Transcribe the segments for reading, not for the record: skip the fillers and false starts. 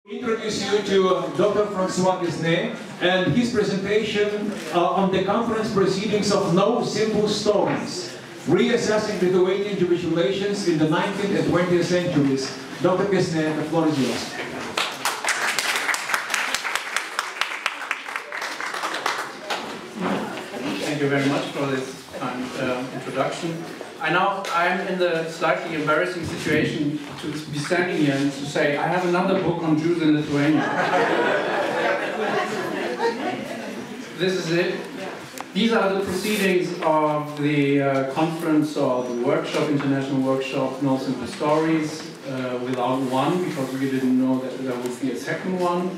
Introduce you to Dr. Francois Guesnet and his presentation on the conference proceedings of No Simple Stories, Reassessing Lithuanian Jewish Relations in the 19th and 20th Centuries. Dr. Guesnet, the floor is yours. Thank you very much for this kind introduction. I'm in the slightly embarrassing situation to be standing here and to say I have another book on Jews in Lithuania. This is it. These are the proceedings of the conference or the workshop, international workshop, No Simple Stories, without one, because we didn't know that there would be a second one,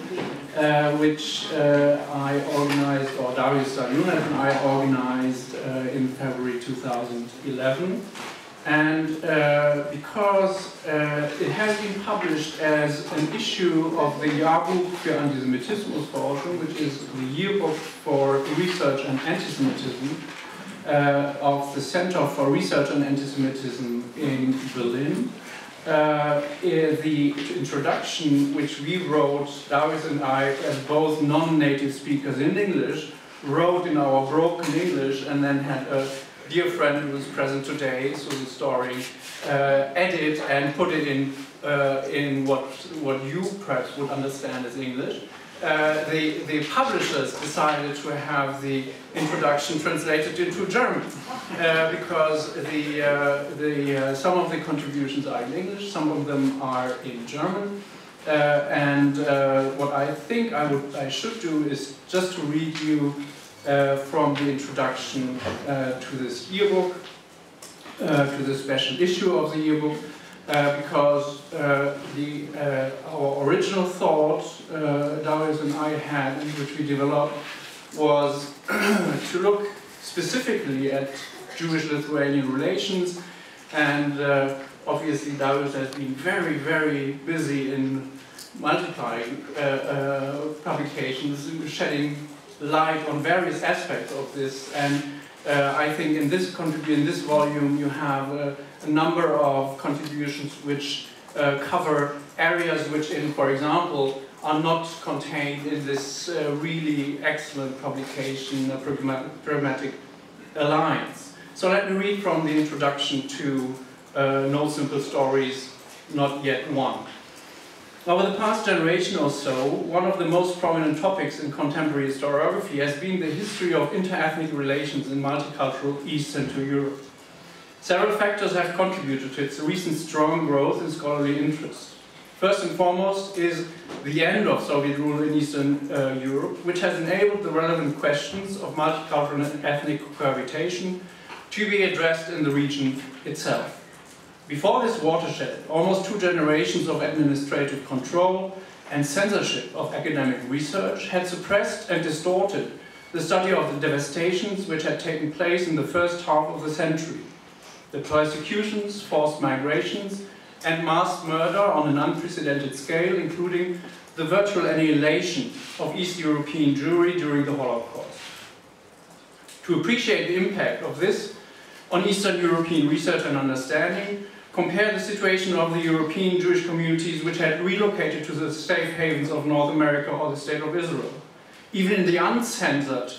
which I organized, or Darius Salunas and I organized in February 2011. And because it has been published as an issue of the Jahrbuch für Antisemitismusforschung, which is the yearbook for research and antisemitism of the Center for Research on Antisemitism in Berlin. The introduction, which we wrote, Darius and I, as both non-native speakers in English, wrote in our broken English, and then had a dear friend who is present today, so the story, edit and put it in what you perhaps would understand as English. The publishers decided to have the introduction translated into German because some of the contributions are in English, some of them are in German, and what I think I should do is just to read you from the introduction to this yearbook, to the special issue of the yearbook. Because our original thought, Darius and I had, which we developed, was to look specifically at Jewish-Lithuanian relations, and obviously Darius has been very, very busy in multiplying publications, shedding light on various aspects of this, and I think in this volume you have a number of contributions which cover areas which, for example, are not contained in this really excellent publication, Pragmatic Alliance. So let me read from the introduction to No Simple Stories, Not Yet One. Over the past generation or so, one of the most prominent topics in contemporary historiography has been the history of inter-ethnic relations in multicultural East Central Europe. Several factors have contributed to its recent strong growth in scholarly interest. First and foremost is the end of Soviet rule in Eastern Europe, which has enabled the relevant questions of multicultural and ethnic cohabitation to be addressed in the region itself. Before this watershed, almost 2 generations of administrative control and censorship of academic research had suppressed and distorted the study of the devastations which had taken place in the first half of the century. The persecutions, forced migrations, and mass murder on an unprecedented scale, including the virtual annihilation of East European Jewry during the Holocaust. To appreciate the impact of this on Eastern European research and understanding, compare the situation of the European Jewish communities which had relocated to the safe havens of North America or the State of Israel. Even in the uncensored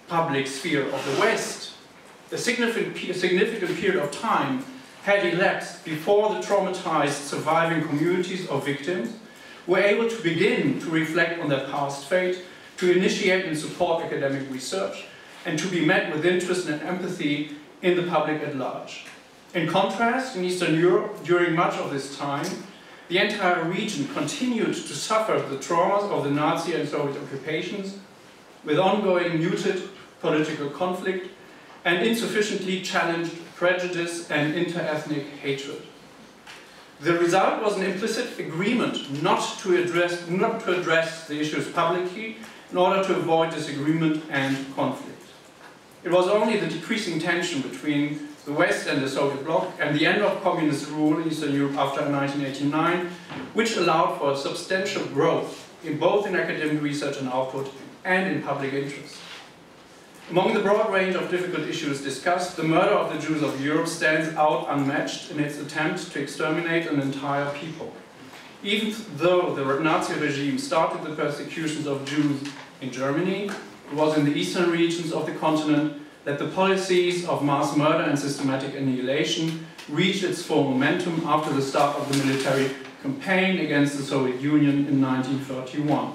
public sphere of the West, a significant period of time had elapsed before the traumatized surviving communities of victims were able to begin to reflect on their past fate, to initiate and support academic research, and to be met with interest and empathy in the public at large. In contrast, in Eastern Europe, during much of this time, the entire region continued to suffer the traumas of the Nazi and Soviet occupations, with ongoing muted political conflict and insufficiently challenged prejudice and inter-ethnic hatred. The result was an implicit agreement not to address the issues publicly in order to avoid disagreement and conflict. It was only the decreasing tension between the West and the Soviet bloc and the end of communist rule in Eastern Europe after 1989, which allowed for substantial growth in both academic research and output and in public interest. Among the broad range of difficult issues discussed, the murder of the Jews of Europe stands out unmatched in its attempt to exterminate an entire people. Even though the Nazi regime started the persecutions of Jews in Germany, it was in the eastern regions of the continent that the policies of mass murder and systematic annihilation reached its full momentum after the start of the military campaign against the Soviet Union in 1931.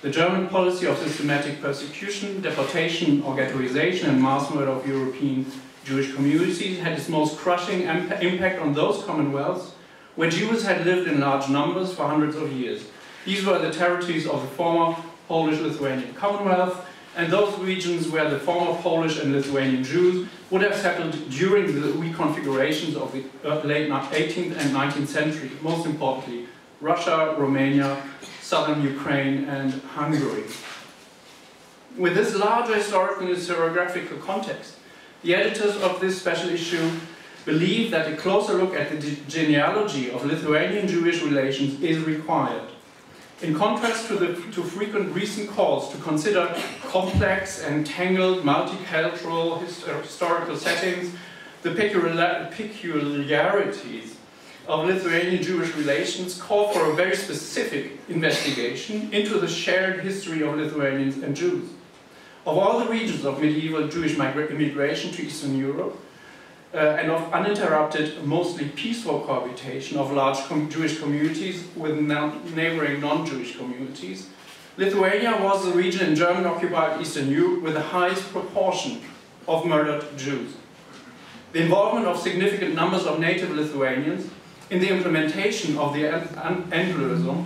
The German policy of systematic persecution, deportation or ghettoization and mass murder of European Jewish communities had its most crushing impact on those commonwealths where Jews had lived in large numbers for hundreds of years. These were the territories of the former Polish-Lithuanian Commonwealth and those regions where the former Polish and Lithuanian Jews would have settled during the reconfigurations of the late 18th and 19th century, most importantly, Russia, Romania, southern Ukraine, and Hungary. With this larger historical and historiographical context, the editors of this special issue believe that a closer look at the genealogy of Lithuanian Jewish relations is required. In contrast to frequent recent calls to consider complex and tangled multicultural historical settings, the peculiarities of Lithuanian Jewish relations call for a very specific investigation into the shared history of Lithuanians and Jews. Of all the regions of medieval Jewish immigration to Eastern Europe, and of uninterrupted, mostly peaceful cohabitation of large Jewish communities with neighboring non-Jewish communities, Lithuania was the region in German-occupied Eastern Europe with the highest proportion of murdered Jews. The involvement of significant numbers of native Lithuanians in the implementation of the Endlösung,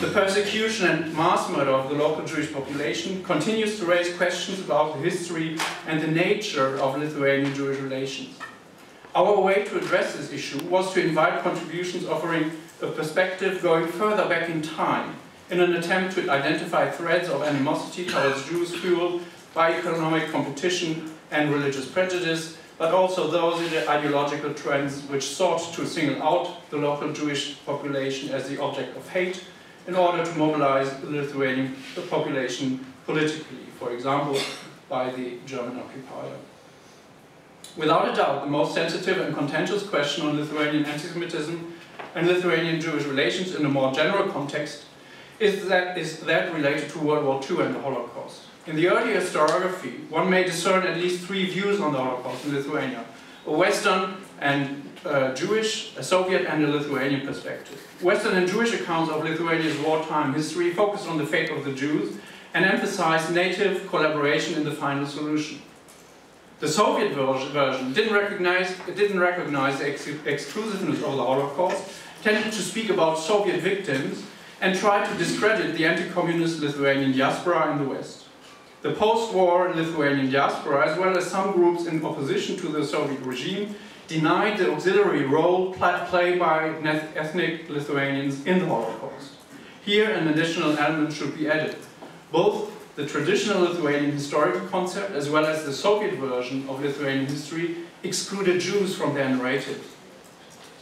the persecution and mass murder of the local Jewish population continues to raise questions about the history and the nature of Lithuanian Jewish relations. Our way to address this issue was to invite contributions offering a perspective going further back in time in an attempt to identify threads of animosity towards Jews fueled by economic competition and religious prejudice, but also those ideological trends which sought to single out the local Jewish population as the object of hate in order to mobilize the Lithuanian population politically, for example, by the German occupier. Without a doubt, the most sensitive and contentious question on Lithuanian anti-Semitism and Lithuanian Jewish relations in a more general context is that related to World War II and the Holocaust. In the early historiography, one may discern at least three views on the Holocaust in Lithuania: a Western and Jewish, a Soviet and a Lithuanian perspective. Western and Jewish accounts of Lithuania's wartime history focused on the fate of the Jews and emphasized native collaboration in the final solution. The Soviet version didn't recognize the exclusiveness of the Holocaust, tended to speak about Soviet victims, and tried to discredit the anti-communist Lithuanian diaspora in the West. The post-war Lithuanian diaspora, as well as some groups in opposition to the Soviet regime, denied the auxiliary role played by ethnic Lithuanians in the Holocaust. Here, an additional element should be added. Both the traditional Lithuanian historical concept, as well as the Soviet version of Lithuanian history, excluded Jews from their narratives.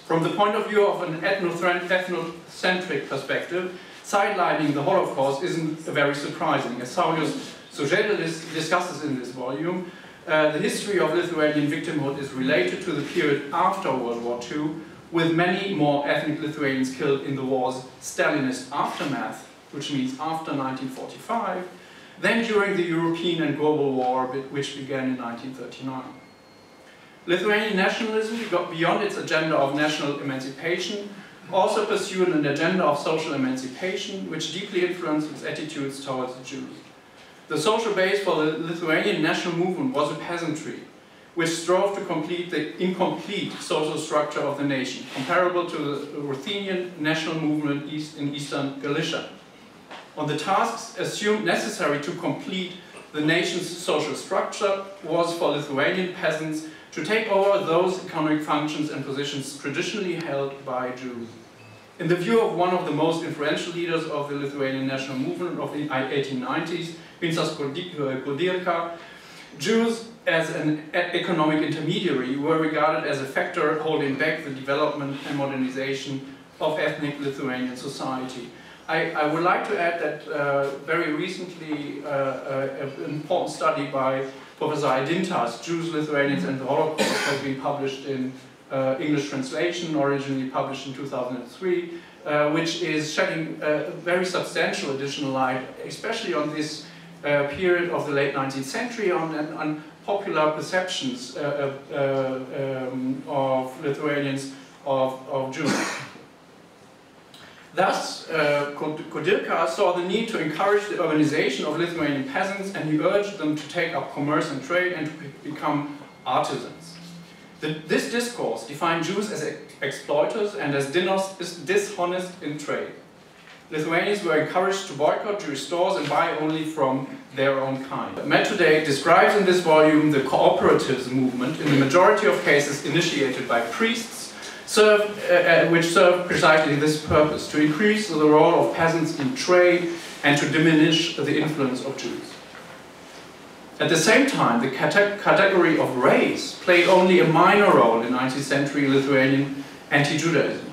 From the point of view of an ethnocentric perspective, sidelining the Holocaust isn't very surprising. As Saulius Sogelis discusses in this volume, the history of Lithuanian victimhood is related to the period after World War II, with many more ethnic Lithuanians killed in the war's Stalinist aftermath, which means after 1945, than during the European and global war, which began in 1939. Lithuanian nationalism, beyond its agenda of national emancipation, also pursued an agenda of social emancipation, which deeply influenced its attitudes towards the Jews. The social base for the Lithuanian national movement was a peasantry, which strove to complete the incomplete social structure of the nation, comparable to the Ruthenian national movement in eastern Galicia. On the tasks assumed necessary to complete the nation's social structure was for Lithuanian peasants to take over those economic functions and positions traditionally held by Jews. In the view of one of the most influential leaders of the Lithuanian national movement of the 1890s, Vincas Kudirka, Jews as an economic intermediary were regarded as a factor holding back the development and modernization of ethnic Lithuanian society. I would like to add that very recently an important study by Professor Aidintas, Jews, Lithuanians and the Holocaust, has been published in English translation, originally published in 2003, which is shedding very substantial additional light, especially on this period of the late 19th century, on popular perceptions of Lithuanians of Jews. Thus, Kudirka saw the need to encourage the urbanization of Lithuanian peasants, and he urged them to take up commerce and trade and to become artisans. This discourse defined Jews as exploiters and as dishonest in trade. Lithuanians were encouraged to boycott Jewish stores and buy only from their own kind. Metodate describes in this volume the cooperatives movement, in the majority of cases initiated by priests, which served precisely this purpose, to increase the role of peasants in trade and to diminish the influence of Jews. At the same time, the category of race played only a minor role in 19th century Lithuanian anti-Judaism.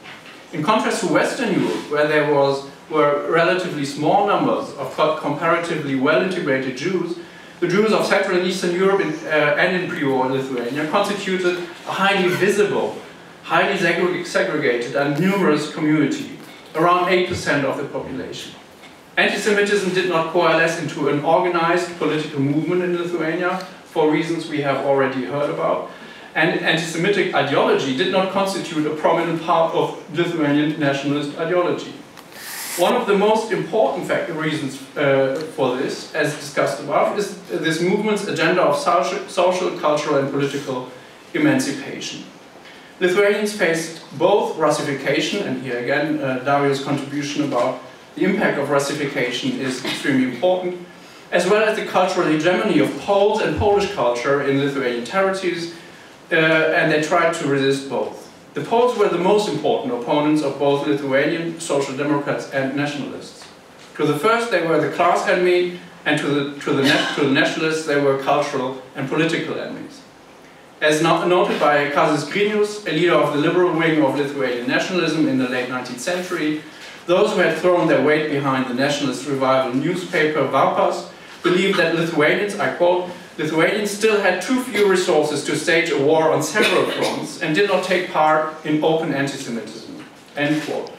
In contrast to Western Europe, where there were relatively small numbers of comparatively well-integrated Jews, the Jews of Central and Eastern Europe and in pre-war Lithuania constituted a highly visible, highly segregated and numerous community, around 8% of the population. Anti-Semitism did not coalesce into an organized political movement in Lithuania, for reasons we have already heard about, and anti-Semitic ideology did not constitute a prominent part of Lithuanian nationalist ideology. One of the most important reasons for this, as discussed above, is this movement's agenda of social, cultural and political emancipation. Lithuanians faced both Russification, and here again Dario's contribution about the impact of Russification is extremely important, as well as the cultural hegemony of Poles and Polish culture in Lithuanian territories, and they tried to resist both. The Poles were the most important opponents of both Lithuanian social democrats and nationalists. To the first they were the class enemy, and to the nationalists they were cultural and political enemies. As noted by Kazis Grinius, a leader of the liberal wing of Lithuanian nationalism in the late 19th century, those who had thrown their weight behind the nationalist revival newspaper Varpas believed that Lithuanians, I quote, Lithuanians still had too few resources to stage a war on several fronts and did not take part in open anti-Semitism, end quote.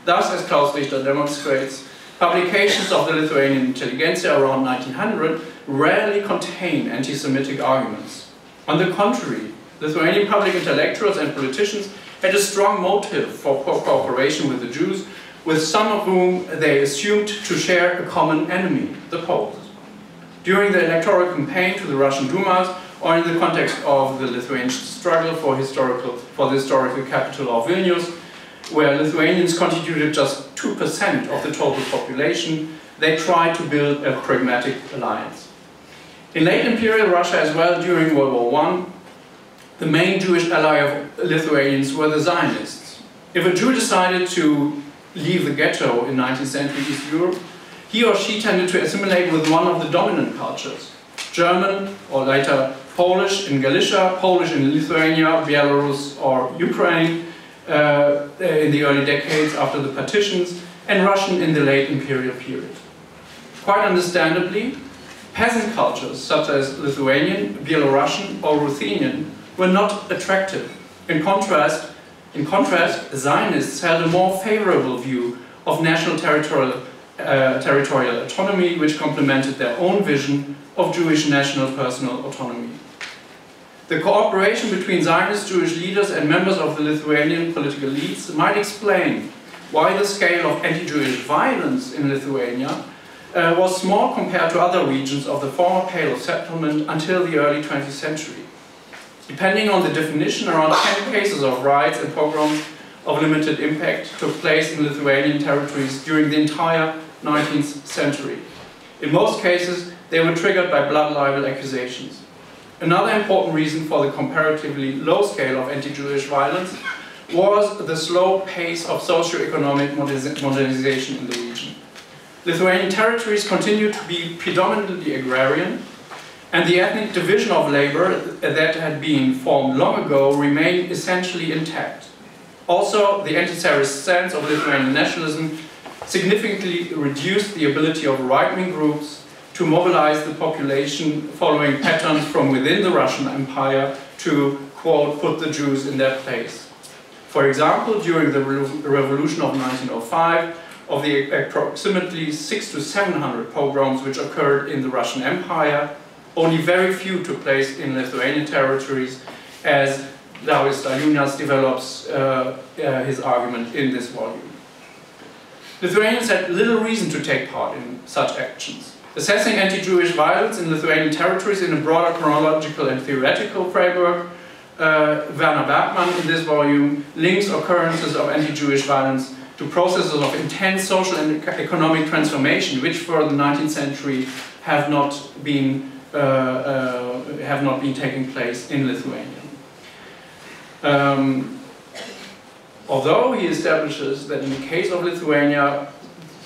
Thus, as Klaus Richter demonstrates, publications of the Lithuanian intelligentsia around 1900 rarely contain anti-Semitic arguments. On the contrary, Lithuanian public intellectuals and politicians had a strong motive for cooperation with the Jews, with some of whom they assumed to share a common enemy, the Poles. During the electoral campaign to the Russian Dumas, or in the context of the Lithuanian struggle for the historical capital of Vilnius, where Lithuanians constituted just 2% of the total population, they tried to build a pragmatic alliance. In late Imperial Russia as well, during World War I, the main Jewish ally of Lithuanians were the Zionists. If a Jew decided to leave the ghetto in 19th century East Europe, he or she tended to assimilate with one of the dominant cultures. German, or later Polish in Galicia, Polish in Lithuania, Belarus or Ukraine in the early decades after the partitions, and Russian in the late imperial period. Quite understandably, peasant cultures such as Lithuanian, Belarusian or Ruthenian were not attractive. In contrast, Zionists held a more favorable view of national territorial autonomy, which complemented their own vision of Jewish national personal autonomy. The cooperation between Zionist Jewish leaders and members of the Lithuanian political elites might explain why the scale of anti-Jewish violence in Lithuania was small compared to other regions of the former Pale of Settlement until the early 20th century. Depending on the definition, around 10 cases of riots and pogroms of limited impact took place in Lithuanian territories during the entire 19th century. In most cases, they were triggered by blood libel accusations. Another important reason for the comparatively low scale of anti-Jewish violence was the slow pace of socio-economic modernization in the region. Lithuanian territories continued to be predominantly agrarian, and the ethnic division of labor that had been formed long ago remained essentially intact. Also, the anti-Tsarist stance of Lithuanian nationalism significantly reduced the ability of right-wing groups to mobilize the population following patterns from within the Russian Empire to, quote, put the Jews in their place. For example, during the revolution of 1905, of the approximately 600 to 700 pogroms which occurred in the Russian Empire, only very few took place in Lithuanian territories, as Lauris Dalunas develops his argument in this volume. Lithuanians had little reason to take part in such actions. Assessing anti-Jewish violence in Lithuanian territories in a broader chronological and theoretical framework, Werner Bergmann in this volume links occurrences of anti-Jewish violence to processes of intense social and economic transformation, which for the 19th century have not been taking place in Lithuania. Although he establishes that in the case of Lithuania,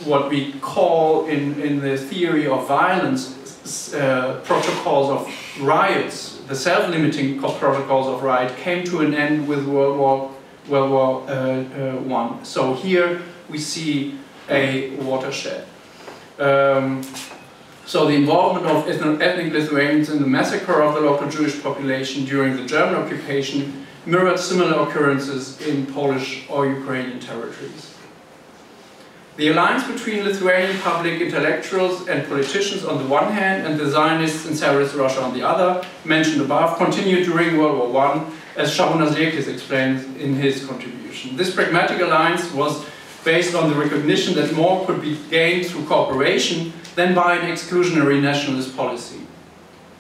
what we call in the theory of violence protocols of riots, the self-limiting protocols of riot came to an end with World War I. So here we see a watershed. So the involvement of ethnic Lithuanians in the massacre of the local Jewish population during the German occupation mirrored similar occurrences in Polish or Ukrainian territories. The alliance between Lithuanian public intellectuals and politicians on the one hand and the Zionists in Tsarist Russia on the other, mentioned above, continued during World War I, as Shabunas-Lekis explains in his contribution. This pragmatic alliance was based on the recognition that more could be gained through cooperation than by an exclusionary nationalist policy.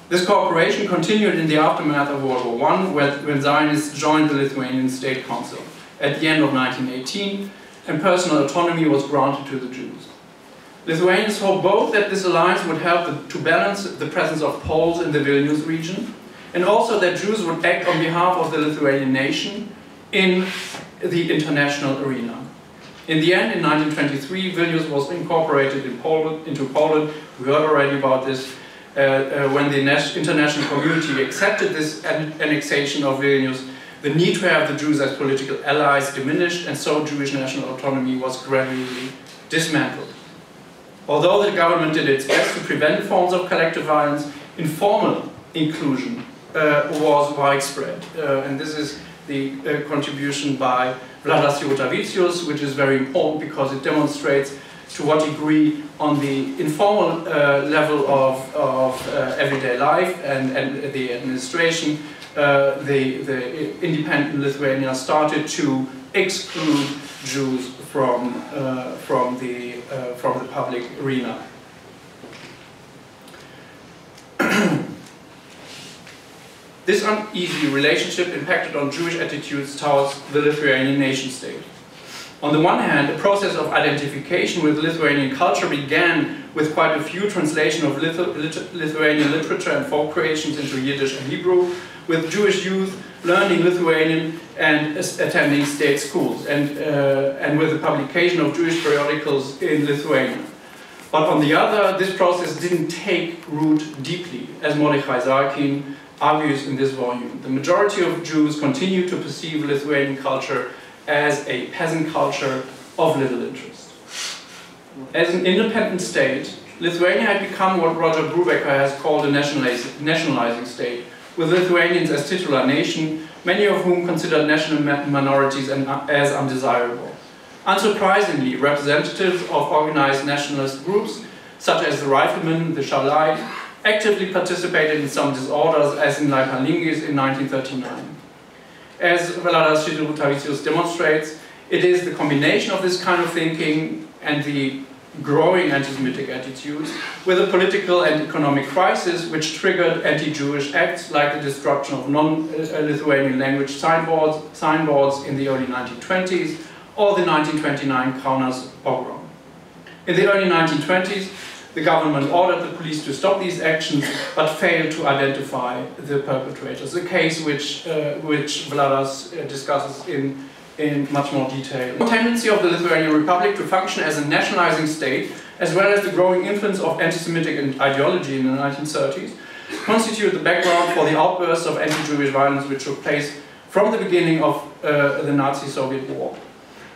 This cooperation continued in the aftermath of World War I, when Zionists joined the Lithuanian State Council at the end of 1918, and personal autonomy was granted to the Jews. Lithuanians hoped both that this alliance would help to balance the presence of Poles in the Vilnius region, and also that Jews would act on behalf of the Lithuanian nation in the international arena. In the end, in 1923, Vilnius was incorporated into Poland. We heard already about this. When the international community accepted this annexation of Vilnius, the need to have the Jews as political allies diminished, and so Jewish national autonomy was gradually dismantled. Although the government did its best to prevent forms of collective violence, informal inclusion was widespread. And this is the contribution by Vladas Jotavicius, which is very important because it demonstrates to what degree on the informal level of everyday life and the administration, the independent Lithuania started to exclude Jews from the public arena. This uneasy relationship impacted on Jewish attitudes towards the Lithuanian nation-state. On the one hand, a process of identification with Lithuanian culture began with quite a few translations of Lithuanian literature and folk creations into Yiddish and Hebrew, with Jewish youth learning Lithuanian and attending state schools, and with the publication of Jewish periodicals in Lithuania. But on the other, this process didn't take root deeply, as Mordechai Zarkin argues in this volume. The majority of Jews continue to perceive Lithuanian culture as a peasant culture of little interest. As an independent state, Lithuania had become what Roger Brubaker has called a nationalizing state, with Lithuanians as titular nation, many of whom considered national minorities as undesirable. Unsurprisingly, representatives of organized nationalist groups, such as the Riflemen, the Shalai, actively participated in some disorders, as in Leipalingis in 1939. As Vladas Jotavicius demonstrates, it is the combination of this kind of thinking and the growing anti-Semitic attitudes with a political and economic crisis which triggered anti-Jewish acts like the destruction of non-Lithuanian language signboards in the early 1920s or the 1929 Kaunas pogrom. In the early 1920s, the government ordered the police to stop these actions, but failed to identify the perpetrators, a case which Vladas discusses in much more detail. The tendency of the Lithuanian Republic to function as a nationalizing state, as well as the growing influence of anti-Semitic ideology in the 1930s, constitute the background for the outbursts of anti-Jewish violence which took place from the beginning of the Nazi-Soviet war.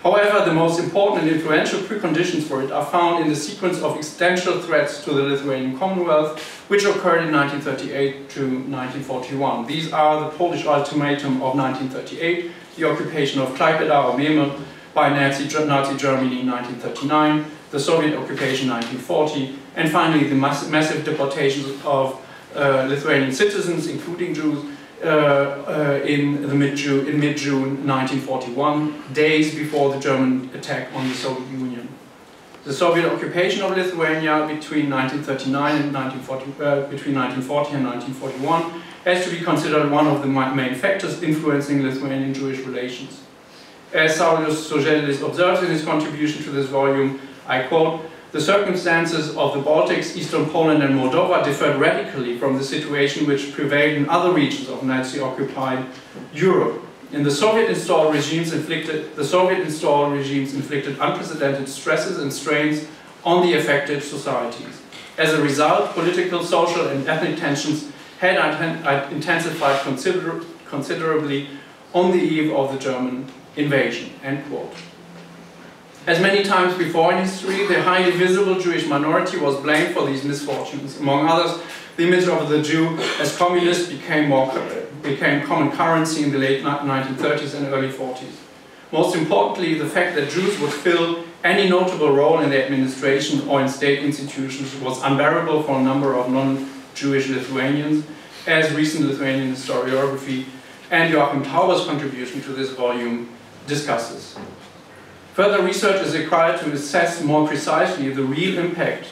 However, the most important and influential preconditions for it are found in the sequence of existential threats to the Lithuanian Commonwealth, which occurred in 1938 to 1941. These are the Polish Ultimatum of 1938, the occupation of Klaipėda or Memel by Nazi Germany in 1939, the Soviet occupation in 1940, and finally the massive deportations of Lithuanian citizens, including Jews, in mid-June 1941, days before the German attack on the Soviet Union. The Soviet occupation of Lithuania between 1939 and 1940 and 1941 has to be considered one of the main factors influencing Lithuanian-Jewish relations. As Saulius Soželis observes in his contribution to this volume, I quote, "The circumstances of the Baltics, Eastern Poland and Moldova differed radically from the situation which prevailed in other regions of Nazi-occupied Europe. In the Soviet-installed regimes inflicted unprecedented stresses and strains on the affected societies. As a result, political, social and ethnic tensions had intensified considerably on the eve of the German invasion." End quote. As many times before in history, the highly visible Jewish minority was blamed for these misfortunes. Among others, the image of the Jew as communist became common currency in the late 1930s and early 40s. Most importantly, the fact that Jews would fill any notable role in the administration or in state institutions was unbearable for a number of non-Jewish Lithuanians, as recent Lithuanian historiography and Joachim Tauber's contribution to this volume discusses. Further research is required to assess more precisely the real impact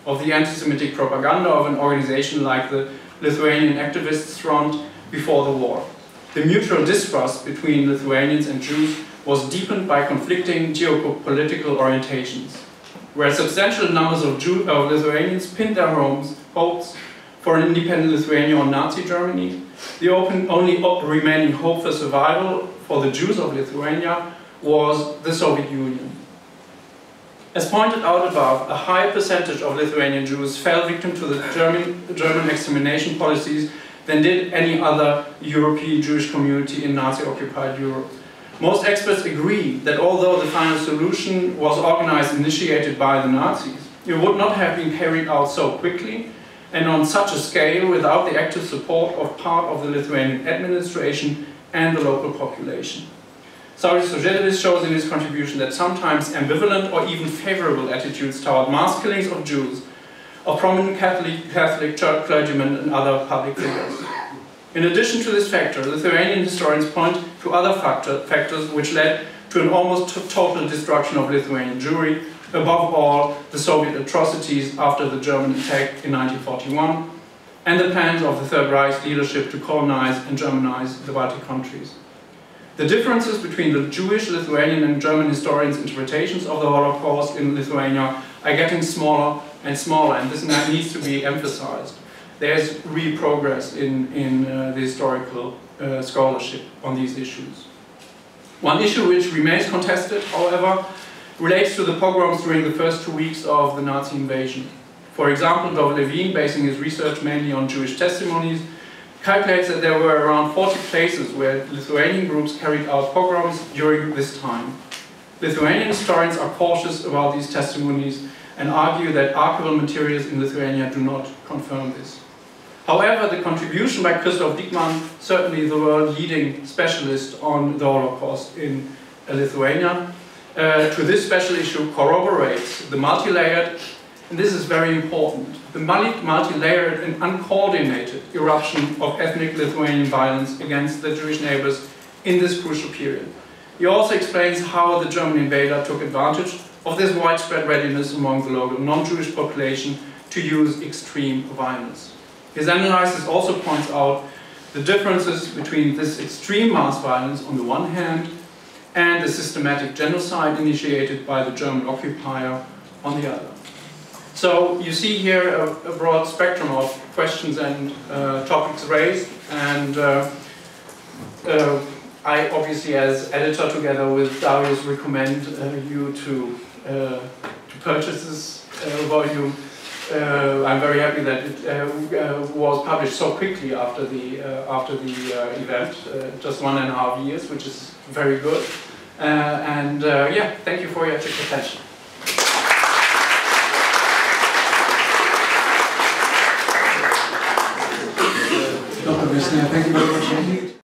of the anti-Semitic propaganda of an organization like the Lithuanian Activists Front before the war. The mutual distrust between Lithuanians and Jews was deepened by conflicting geopolitical orientations. Where substantial numbers of Lithuanians pinned their hopes for an independent Lithuania on Nazi Germany, the only remaining hope for survival for the Jews of Lithuania was the Soviet Union. As pointed out above, a high percentage of Lithuanian Jews fell victim to the German extermination policies than did any other European Jewish community in Nazi-occupied Europe. Most experts agree that although the final solution was organized and initiated by the Nazis, it would not have been carried out so quickly and on such a scale without the active support of part of the Lithuanian administration and the local population. Saulius Soželis shows in his contribution that sometimes ambivalent or even favorable attitudes toward mass killings of Jews, of prominent Catholic church clergymen and other public figures. In addition to this factor, Lithuanian historians point to other factors which led to an almost total destruction of Lithuanian Jewry, above all the Soviet atrocities after the German attack in 1941, and the plans of the Third Reich leadership to colonize and Germanize the Baltic countries. The differences between the Jewish, Lithuanian and German historians' interpretations of the Holocaust in Lithuania are getting smaller and smaller, and this needs to be emphasized. There's real progress in the historical scholarship on these issues. One issue which remains contested, however, relates to the pogroms during the first 2 weeks of the Nazi invasion. For example, Dov Levine, basing his research mainly on Jewish testimonies, calculates that there were around 40 places where Lithuanian groups carried out pogroms during this time. Lithuanian historians are cautious about these testimonies and argue that archival materials in Lithuania do not confirm this. However, the contribution by Christoph Diekmann, certainly the world-leading specialist on the Holocaust in Lithuania, to this special issue corroborates the multi-layered, and this is very important, the multi-layered and uncoordinated eruption of ethnic Lithuanian violence against the Jewish neighbors in this crucial period. He also explains how the German invader took advantage of this widespread readiness among the local non-Jewish population to use extreme violence. His analysis also points out the differences between this extreme mass violence on the one hand and the systematic genocide initiated by the German occupier on the other. So you see here a broad spectrum of questions and topics raised, and I obviously as editor together with Darius recommend you to purchase this volume. I'm very happy that it was published so quickly after the event, just 1.5 years, which is very good. Yeah, thank you for your attention. Dr. Guesnet, thank you very much indeed.